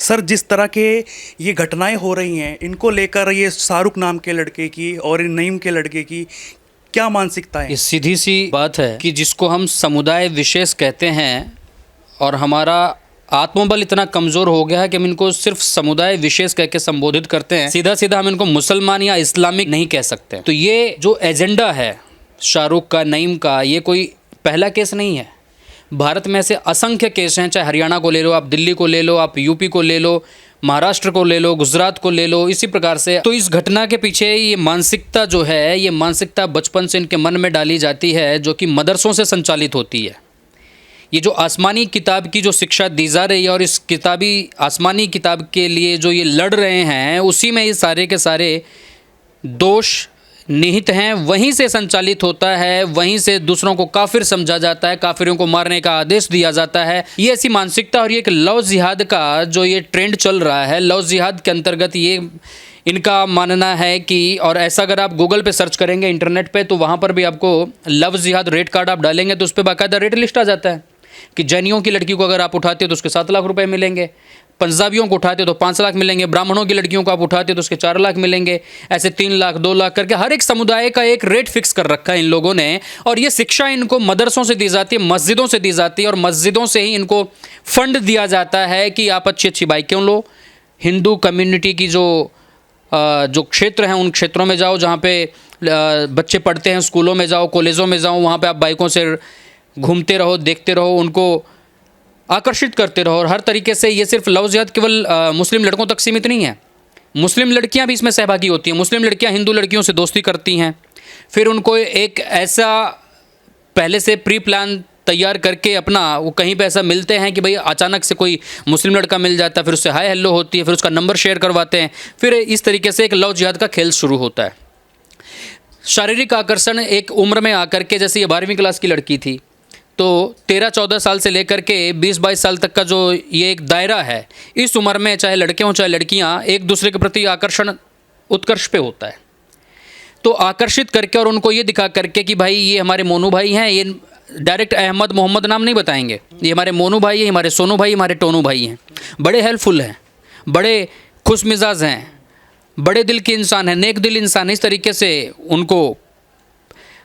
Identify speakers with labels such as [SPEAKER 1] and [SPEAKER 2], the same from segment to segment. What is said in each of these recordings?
[SPEAKER 1] Sir, जिस तरह के ये घटनाएं हो रही हैं, इनको लेकर ये शाहरुख नाम के लड़के की और नईम के लड़के की क्या मानसिकता है?
[SPEAKER 2] ये सीधी सी बात है कि जिसको हम समुदाय विशेष कहते हैं और हमारा आत्मबल इतना कमज़ोर हो गया है कि हम इनको सिर्फ समुदाय विशेष कह के संबोधित करते हैं। सीधा सीधा हम इनको मुसलमान या इस्लामिक नहीं कह सकते। तो ये जो एजेंडा है शाहरुख का, नईम का, ये कोई पहला केस नहीं है। भारत में ऐसे असंख्य केस हैं, चाहे हरियाणा को ले लो, आप दिल्ली को ले लो, आप यूपी को ले लो, महाराष्ट्र को ले लो, गुजरात को ले लो, इसी प्रकार से। तो इस घटना के पीछे ये मानसिकता जो है, ये मानसिकता बचपन से इनके मन में डाली जाती है, जो कि मदरसों से संचालित होती है। ये जो आसमानी किताब की जो शिक्षा दी जा रही है और इस किताबी आसमानी किताब के लिए जो ये लड़ रहे हैं, उसी में ये सारे के सारे दोष निहित हैं। वहीं से संचालित होता है, वहीं से दूसरों को काफिर समझा जाता है, काफिरों को मारने का आदेश दिया जाता है। ये ऐसी मानसिकता और ये एक लव जिहाद का जो ये ट्रेंड चल रहा है, लव जिहाद के अंतर्गत ये इनका मानना है कि, और ऐसा अगर आप गूगल पे सर्च करेंगे इंटरनेट पे, तो वहाँ पर भी आपको लव जिहाद रेट कार्ड आप डालेंगे तो उस पर बाकायदा रेट लिस्ट आ जाता है कि जैनियों की लड़की को अगर आप उठाते हो तो उसके 7 लाख रुपए मिलेंगे, पंजाबियों को उठाते हो तो 5 लाख मिलेंगे, ब्राह्मणों की लड़कियों को आप उठाते हो तो उसके 4 लाख मिलेंगे, ऐसे 3 लाख 2 लाख करके हर एक समुदाय का एक रेट फिक्स कर रखा है इन लोगों ने। और ये शिक्षा इनको मदरसों से दी जाती है, मस्जिदों से दी जाती है, और मस्जिदों से ही इनको फंड दिया जाता है कि आप अच्छी अच्छी बाइकें लो, हिंदू कम्युनिटी की जो क्षेत्र हैं उन क्षेत्रों में जाओ, जहाँ पे बच्चे पढ़ते हैं, स्कूलों में जाओ, कॉलेजों में जाओ, वहाँ पे आप बाइकों से घूमते रहो, देखते रहो, उनको आकर्षित करते रहो। और हर तरीके से ये सिर्फ लव जिहाद केवल मुस्लिम लड़कों तक सीमित नहीं है, मुस्लिम लड़कियां भी इसमें सहभागी होती हैं। मुस्लिम लड़कियां हिंदू लड़कियों से दोस्ती करती हैं, फिर उनको एक ऐसा पहले से प्री प्लान तैयार करके अपना वो कहीं पे ऐसा मिलते हैं कि भाई अचानक से कोई मुस्लिम लड़का मिल जाता है, फिर उससे हाय हेलो होती है, फिर उसका नंबर शेयर करवाते हैं, फिर इस तरीके से एक लव जिहाद का खेल शुरू होता है। शारीरिक आकर्षण एक उम्र में आकर के, जैसे ये 12वीं क्लास की लड़की थी, तो 13-14 साल से लेकर के 20-22 साल तक का जो ये एक दायरा है, इस उम्र में चाहे लड़के हों चाहे लड़कियां, एक दूसरे के प्रति आकर्षण उत्कर्ष पे होता है। तो आकर्षित करके और उनको ये दिखा करके कि भाई ये हमारे मोनू भाई हैं, ये डायरेक्ट अहमद मोहम्मद नाम नहीं बताएंगे, ये हमारे मोनू भाई हैं, हमारे सोनू भाई, हमारे टोनू भाई हैं, बड़े हेल्पफुल हैं, बड़े खुश मिजाज हैं, बड़े दिल के इंसान हैं, नेक दिल इंसान है। इस तरीके से उनको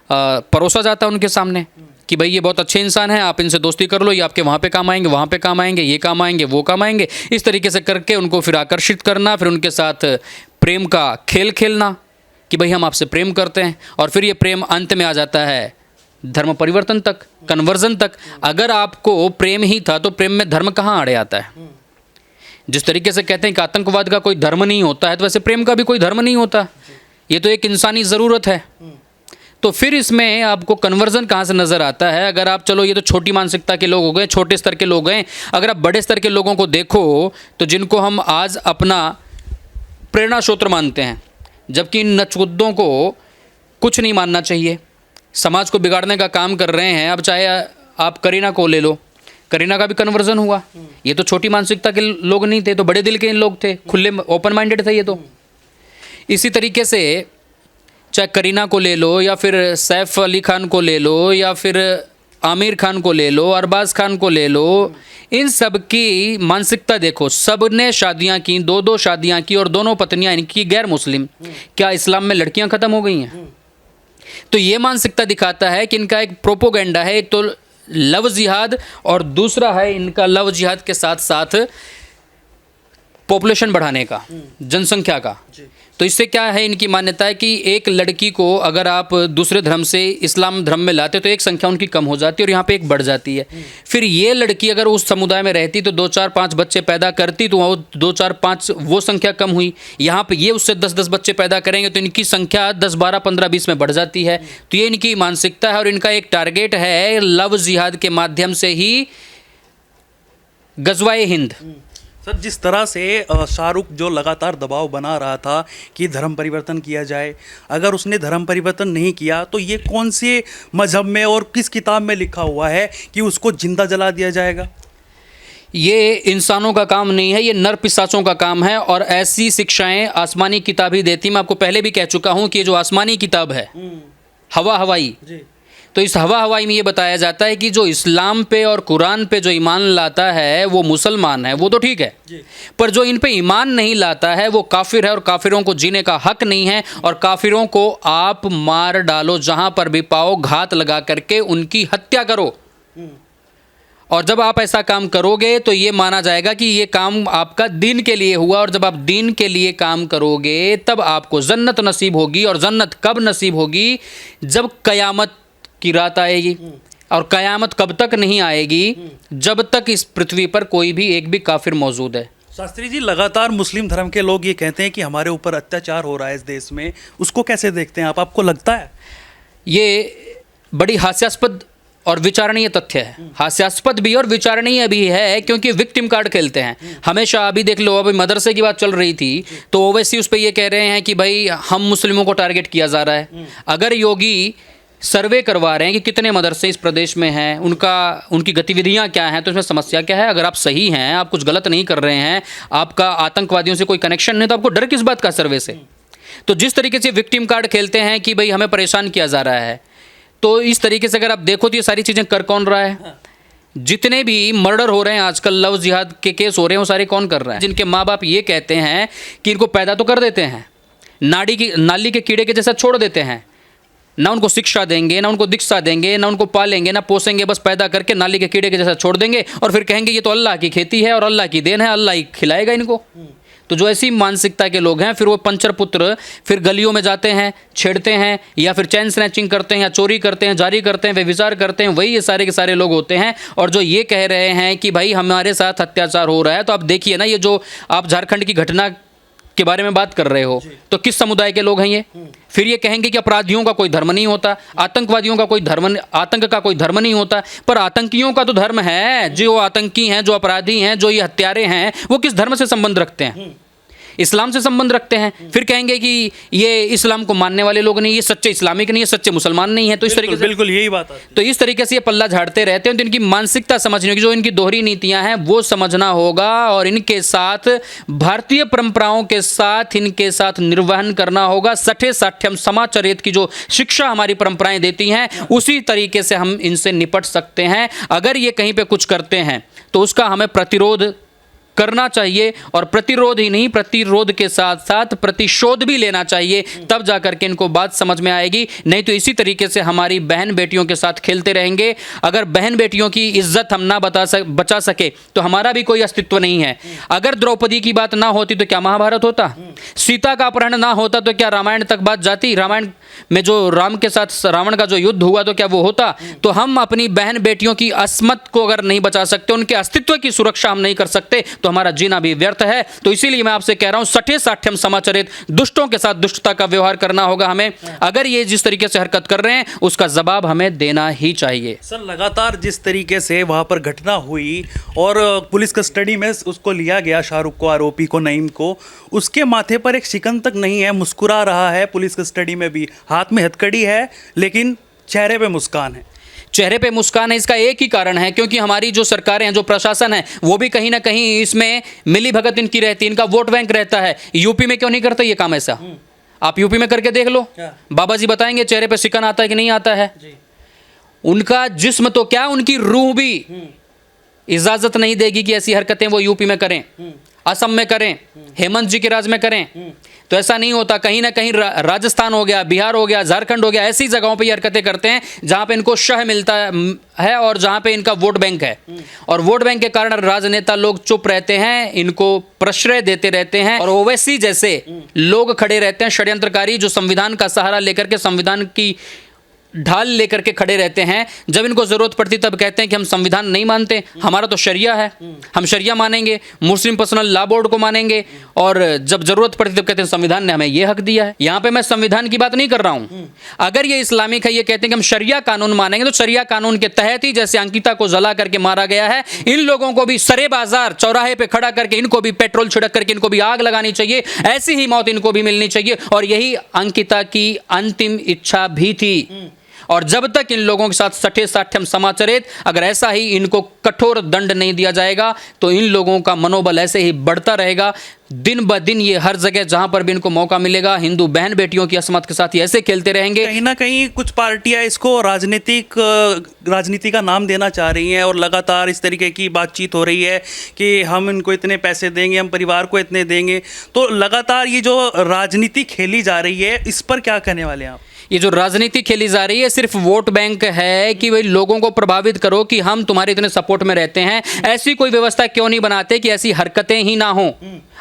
[SPEAKER 2] परोसा जाता है उनके सामने कि भाई ये बहुत अच्छे इंसान हैं, आप इनसे दोस्ती कर लो, ये आपके वहाँ पे काम आएंगे, वहाँ पे काम आएंगे, ये काम आएंगे, वो काम आएंगे। इस तरीके से करके उनको फिर आकर्षित करना, फिर उनके साथ प्रेम का खेल खेलना कि भाई हम आपसे प्रेम करते हैं, और फिर ये प्रेम अंत में आ जाता है धर्म परिवर्तन तक, कन्वर्जन तक। अगर आपको प्रेम ही था तो प्रेम में धर्म कहाँ आड़े आता है? जिस तरीके से कहते हैं कि आतंकवाद का कोई धर्म नहीं होता है, तो वैसे प्रेम का भी कोई धर्म नहीं होता, ये तो एक इंसानी ज़रूरत है। तो फिर इसमें आपको कन्वर्जन कहाँ से नज़र आता है? अगर आप, चलो ये तो छोटी मानसिकता के लोग हो गए, छोटे स्तर के लोग हैं, अगर आप बड़े स्तर के लोगों को देखो तो जिनको हम आज अपना प्रेरणा स्रोत मानते हैं, जबकि इन नचुद्दों को कुछ नहीं मानना चाहिए, समाज को बिगाड़ने का काम कर रहे हैं। अब चाहे आप करीना को ले लो, करीना का भी कन्वर्जन हुआ, ये तो छोटी मानसिकता के लोग नहीं थे, तो बड़े दिल के लोग थे, खुले ओपन माइंडेड थे ये तो। इसी तरीके से चाहे करीना को ले लो, या फिर सैफ अली खान को ले लो, या फिर आमिर खान को ले लो, अरबाज खान को ले लो, इन सब की मानसिकता देखो, सब ने शादियां की, 2-2 शादियां की, और दोनों पत्नियां इनकी गैर मुस्लिम। क्या इस्लाम में लड़कियां ख़त्म हो गई हैं? तो ये मानसिकता दिखाता है कि इनका एक प्रोपोगेंडा है, एक तो लव जिहाद और दूसरा है इनका लव जिहाद के साथ साथ पॉपुलेशन बढ़ाने का, जनसंख्या का। तो इससे क्या है, इनकी मान्यता है कि एक लड़की को अगर आप दूसरे धर्म से इस्लाम धर्म में लाते तो एक संख्या उनकी कम हो जाती है और यहाँ पे एक बढ़ जाती है। फिर ये लड़की अगर उस समुदाय में रहती तो 2-4-5 बच्चे पैदा करती, तो वो 2-4-5 वो संख्या कम हुई। यहाँ पे ये उससे 10-10 बच्चे पैदा करेंगे तो इनकी संख्या 10-12-15-20 में बढ़ जाती है। तो ये इनकी मानसिकता है और इनका एक टारगेट है लव जिहाद के माध्यम से ही गज़वाए हिंद।
[SPEAKER 1] सर, जिस तरह से शाहरुख जो लगातार दबाव बना रहा था कि धर्म परिवर्तन किया जाए, अगर उसने धर्म परिवर्तन नहीं किया तो ये कौन से मजहब में और किस किताब में लिखा हुआ है कि उसको जिंदा जला दिया जाएगा?
[SPEAKER 2] ये इंसानों का काम नहीं है, ये नर पिशाचों का काम है। और ऐसी शिक्षाएं आसमानी किताब ही देती। मैं आपको पहले भी कह चुका हूँ कि जो आसमानी किताब है हवा हवाई, तो तो इस हवा हवाई में ये बताया जाता है कि जो इस्लाम पे और कुरान पे जो ईमान लाता है वो मुसलमान है, वो तो ठीक है, पर जो इन पे ईमान नहीं लाता है वो काफिर है और काफिरों को जीने का हक नहीं है और काफिरों को आप मार डालो, जहां पर भी पाओ घात लगा करके उनकी हत्या करो। और जब आप ऐसा काम करोगे तो ये माना जाएगा कि ये काम आपका दीन के लिए हुआ, और जब आप दीन के लिए काम करोगे तब आपको जन्नत नसीब होगी। और जन्नत कब नसीब होगी? जब कयामत की रात आएगी। और कयामत कब तक नहीं आएगी? जब तक इस पृथ्वी पर कोई भी एक भी काफिर मौजूद है।
[SPEAKER 1] शास्त्री जी, लगातार मुस्लिम धर्म के लोग ये कहते हैं कि हमारे ऊपर अत्याचार हो रहा है इस देश में, उसको कैसे देखते हैं आप? आपको लगता है
[SPEAKER 2] ये बड़ी हास्यास्पद और विचारणीय तथ्य है। हास्यास्पद भी और विचारणीय भी है, क्योंकि विक्टिम कार्ड खेलते हैं हमेशा। अभी देख लो, अभी मदरसे की बात चल रही थी तो ओवैसी उस पर ये कह रहे हैं कि भाई हम मुस्लिमों को टारगेट किया जा रहा है। अगर योगी सर्वे करवा रहे हैं कि कितने मदरसे इस प्रदेश में हैं, उनकी गतिविधियां क्या हैं, तो इसमें समस्या क्या है? अगर आप सही हैं, आप कुछ गलत नहीं कर रहे हैं, आपका आतंकवादियों से कोई कनेक्शन नहीं, तो आपको डर किस बात का सर्वे से? तो जिस तरीके से विक्टिम कार्ड खेलते हैं कि भाई हमें परेशान किया जा रहा है, तो इस तरीके से अगर आप देखो तो ये सारी चीज़ें कर कौन रहा है? जितने भी मर्डर हो रहे हैं आजकल, लव जिहाद के केस हो रहे हैं, वो सारे कौन कर रहा है? जिनके माँ बाप ये कहते हैं कि इनको पैदा तो कर देते हैं, नाली के कीड़े के जैसा छोड़ देते हैं, ना उनको शिक्षा देंगे, ना उनको दीक्षा देंगे, ना उनको पालेंगे, ना पोसेंगे, बस पैदा करके नाली के कीड़े के जैसा छोड़ देंगे और फिर कहेंगे ये तो अल्लाह की खेती है और अल्लाह की देन है, अल्लाह ही खिलाएगा इनको। तो जो ऐसी मानसिकता के लोग हैं, फिर वो पंचर पुत्र फिर गलियों में जाते हैं, छेड़ते हैं, या फिर चैन स्नैचिंग करते हैं, या चोरी करते हैं, जारी करते हैं, वे विचार करते हैं, वही ये सारे के सारे लोग होते हैं। और जो ये कह रहे हैं कि भाई हमारे साथ अत्याचार हो रहा है, तो आप देखिए ना, ये जो आप झारखंड की घटना के बारे में बात कर रहे हो, तो किस समुदाय के लोग हैं ये? फिर ये कहेंगे कि अपराधियों का कोई धर्म नहीं होता, आतंकवादियों का कोई धर्म, आतंक का कोई धर्म नहीं होता, पर आतंकियों का तो धर्म है। जो आतंकी हैं, जो अपराधी हैं, जो ये हत्यारे हैं, वो किस धर्म से संबंध रखते हैं? इस्लाम से संबंध रखते हैं। फिर कहेंगे कि ये इस्लाम को मानने वाले लोग नहीं, ये सच्चे इस्लामिक नहीं है, सच्चे मुसलमान नहीं है। तो इस तरीके से
[SPEAKER 1] बिल्कुल यही बात है।
[SPEAKER 2] तो इस तरीके से ये पल्ला झाड़ते रहते हैं। तो इनकी मानसिकता समझने की, जो इनकी दोहरी नीतियां हैं वो समझना होगा, और इनके साथ भारतीय परंपराओं के साथ इनके साथ निर्वहन करना होगा। सठे साठ्यम समाचरित की जो शिक्षा हमारी परंपराएं देती हैं, उसी तरीके से हम इनसे निपट सकते हैं। अगर ये कहीं पे कुछ करते हैं तो उसका हमें प्रतिरोध करना चाहिए, और प्रतिरोध ही नहीं, प्रतिरोध के साथ साथ प्रतिशोध भी लेना चाहिए, तब जाकर के इनको बात समझ में आएगी। नहीं तो इसी तरीके से हमारी बहन बेटियों के साथ खेलते रहेंगे। अगर बहन बेटियों की इज्जत हम ना बचा सके तो हमारा भी कोई अस्तित्व नहीं है। अगर द्रौपदी की बात ना होती तो क्या महाभारत होता? सीता का अपहरण ना होता तो क्या रामायण तक बात जाती? रामायण में जो राम के साथ रावण का जो युद्ध हुआ तो क्या वो होता? तो हम अपनी बहन बेटियों की अस्मत को अगर नहीं बचा सकते, उनके अस्तित्व की सुरक्षा हम नहीं कर सकते, तो हमारा जीना भी व्यर्थ है। तो इसीलिए मैं आपसे कह रहा हूं, सठे साठ्यम समाचरित, दुष्टों के साथ दुष्टता का व्यवहार करना होगा हमें। अगर ये जिस तरीके से हरकत कर रहे हैं उसका जवाब हमें देना ही चाहिए।
[SPEAKER 1] सर, लगातार जिस तरीके से वहां पर घटना हुई और पुलिस कस्टडी में उसको लिया गया, शाहरुख को, आरोपी को, नईम को, उसके माथे पर एक शिकन तक नहीं है, मुस्कुरा रहा है पुलिस कस्टडी में भी, हाथ में हथकड़ी है लेकिन चेहरे पे मुस्कान है।
[SPEAKER 2] चेहरे पे मुस्कान है, इसका एक ही कारण है, क्योंकि हमारी जो सरकारें हैं, जो प्रशासन है, वो भी कहीं ना कहीं इसमें मिली भगत इनकी रहती है, इनका वोट बैंक रहता है। यूपी में क्यों नहीं करते ये काम ऐसा? आप यूपी में करके देख लो, बाबा जी बताएंगे चेहरे पे शिकन आता है कि नहीं आता है। उनका जिस्म तो क्या, उनकी रूह भी इजाजत नहीं देगी कि ऐसी हरकतें वो यूपी में करें, असम में करें, हेमंत जी के राज में करें। तो ऐसा नहीं होता। कहीं ना कहीं राजस्थान हो गया, बिहार हो गया, झारखंड हो गया, ऐसी जगहों पे ये हरकतें करते हैं जहां पे इनको शह मिलता है और जहां पे इनका वोट बैंक है। और वोट बैंक के कारण राजनेता लोग चुप रहते हैं, इनको प्रश्रय देते रहते हैं, और ओवैसी जैसे लोग खड़े रहते हैं षड्यंत्रकारी, जो संविधान का सहारा लेकर के, संविधान की ढाल लेकर के खड़े रहते हैं। जब इनको जरूरत पड़ती तब कहते हैं कि हम संविधान नहीं मानते, हमारा तो शरिया है, हम शरिया मानेंगे, मुस्लिम पर्सनल लॉ बोर्ड को मानेंगे, और जब जरूरत पड़ती तब कहते हैं संविधान ने हमें ये हक दिया है। यहां पे मैं संविधान की बात नहीं कर रहा हूं। अगर ये इस्लामिक है, ये कहते हैं कि हम शरिया कानून मानेंगे, तो शरिया कानून के तहत ही जैसे अंकिता को जला करके मारा गया है, इन लोगों को भी सरे बाजार चौराहे पे खड़ा करके इनको भी पेट्रोल छिड़क करके इनको भी आग लगानी चाहिए। ऐसी ही मौत इनको भी मिलनी चाहिए, और यही अंकिता की अंतिम इच्छा भी थी। और जब तक इन लोगों के साथ सठे साठ्यम समाचरित, अगर ऐसा ही इनको कठोर दंड नहीं दिया जाएगा तो इन लोगों का मनोबल ऐसे ही बढ़ता रहेगा। दिन ब दिन ये हर जगह जहां पर भी इनको मौका मिलेगा हिंदू बहन बेटियों की असमत के साथ ये ऐसे खेलते रहेंगे।
[SPEAKER 1] कहीं ना कहीं कुछ पार्टियां इसको राजनीति का नाम देना चाह रही हैं और लगातार इस तरीके की बातचीत हो रही है कि हम इनको इतने पैसे देंगे, हम परिवार को इतने देंगे। तो लगातार ये जो राजनीति खेली जा रही है, इस पर क्या कहने वाले हैं आप?
[SPEAKER 2] ये जो राजनीति खेली जा रही है सिर्फ वोट बैंक है कि भाई लोगों को प्रभावित करो कि हम तुम्हारे इतने सपोर्ट में रहते हैं। ऐसी कोई व्यवस्था क्यों नहीं बनाते कि ऐसी हरकतें ही ना हो,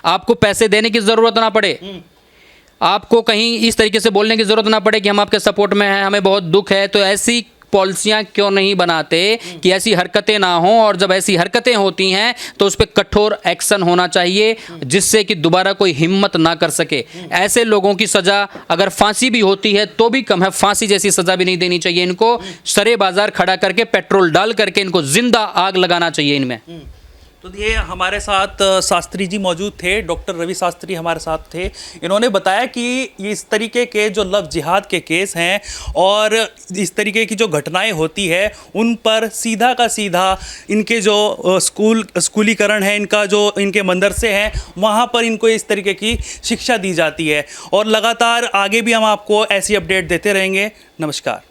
[SPEAKER 2] आपको पैसे देने की जरूरत ना पड़े, आपको कहीं इस तरीके से बोलने की जरूरत ना पड़े कि हम आपके सपोर्ट में हैं, हमें बहुत दुख है। तो ऐसी पॉलिसियां क्यों नहीं बनाते कि ऐसी हरकतें ना हो, और जब ऐसी हरकतें होती हैं तो उस पर कठोर एक्शन होना चाहिए जिससे कि दोबारा कोई हिम्मत ना कर सके। ऐसे लोगों की सजा अगर फांसी भी होती है तो भी कम है, फांसी जैसी सजा भी नहीं देनी चाहिए इनको। सरे बाजार खड़ा करके पेट्रोल डाल करके इनको जिंदा आग लगाना चाहिए इनमें।
[SPEAKER 1] तो ये हमारे साथ शास्त्री जी मौजूद थे, डॉक्टर रवि शास्त्री हमारे साथ थे। इन्होंने बताया कि ये इस तरीके के जो लव जिहाद के केस हैं और इस तरीके की जो घटनाएं होती है उन पर सीधा का सीधा इनके जो स्कूलीकरण है, इनका जो इनके मदरसे हैं वहाँ पर इनको इस तरीके की शिक्षा दी जाती है। और लगातार आगे भी हम आपको ऐसी अपडेट देते रहेंगे। नमस्कार।